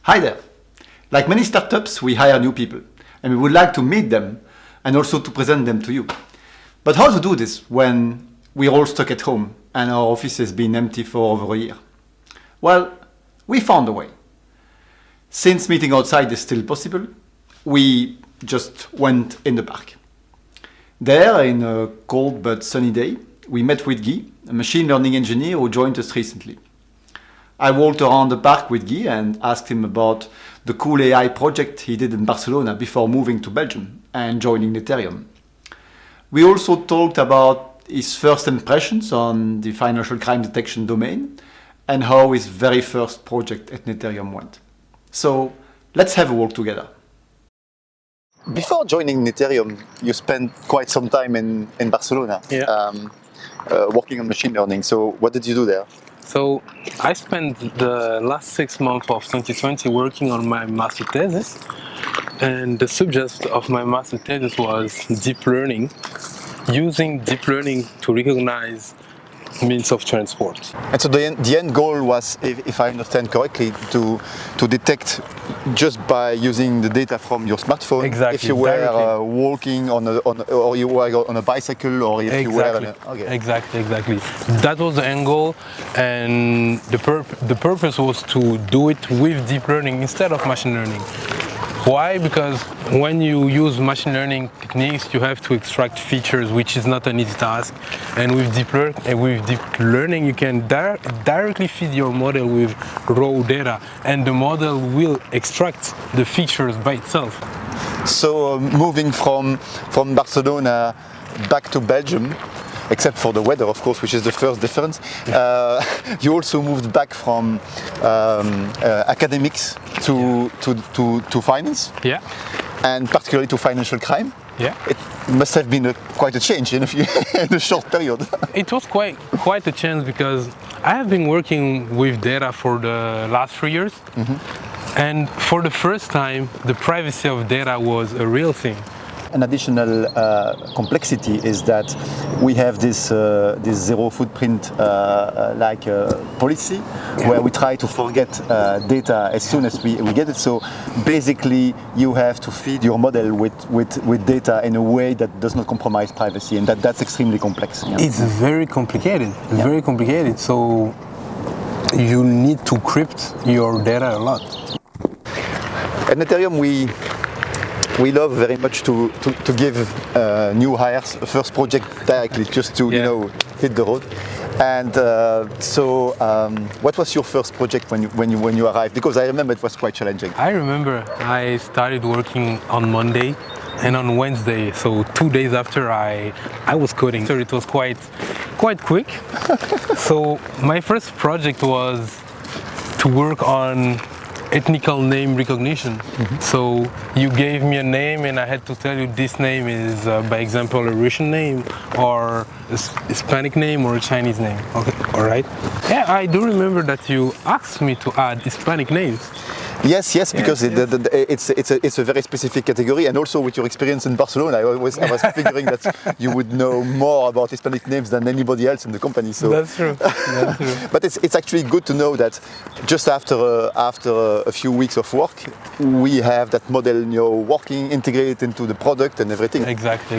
Hi there. Like many startups, we hire new people, and we would like to meet them and also to present them to you. But how to do this when we're all stuck at home and our office has been empty for over a year? Well, we found a way. Since meeting outside is still possible, we just went in the park. There, in a cold but sunny day, we met with Guy, a machine learning engineer who joined us recently. I walked around the park with Guy and asked him about the cool AI project he did in Barcelona before moving to Belgium and joining Neterium. We also talked about his first impressions on the financial crime detection domain and how his very first project at Neterium went. So let's have a walk together. Before joining Neterium, you spent quite some time in Barcelona working on machine learning. So what did you do there? So I spent the last 6 months of 2020 working on my master thesis, and the subject of my master thesis was deep learning, using deep learning to recognize means of transport. And so the end goal was, if I understand correctly, to detect just by using the data from your smartphone, if you were walking or you were on a bicycle, or if you were Exactly. That was the end goal, and the purpose was to do it with deep learning instead of machine learning. Why? Because when you use machine learning techniques, you have to extract features, which is not an easy task. And with deep learning, you can directly feed your model with raw data, and the model will extract the features by itself. So moving from Barcelona back to Belgium, except for the weather, of course, which is the first difference. You also moved back from academics to finance, and particularly to financial crime. It must have been quite a change in a short period. It was quite a change, because I have been working with data for the last 3 years, and for the first time, the privacy of data was a real thing. An additional complexity is that we have this zero footprint policy, where we try to forget data as soon as we get it. So basically, you have to feed your model with data in a way that does not compromise privacy, and that's extremely complex. It's very complicated. Very complicated. So you need to crypt your data a lot. At Neterium, we love very much to give new hires a first project directly, just to hit the road. And what was your first project when you arrived? Because I remember it was quite challenging. I remember I started working on Monday, and on Wednesday, so 2 days after, I was coding. So it was quite quick. So my first project was to work on ethnical name recognition. So you gave me a name, and I had to tell you this name is, by example, a Russian name, or a Hispanic name, or a Chinese name. Okay, all right. Yeah, I do remember that you asked me to add Hispanic names. Yes, because it's a very specific category, and also with your experience in Barcelona, I was figuring that you would know more about Hispanic names than anybody else in the company. So that's true. But it's actually good to know that just after a few weeks of work, we have that model working, integrated into the product and everything. Exactly.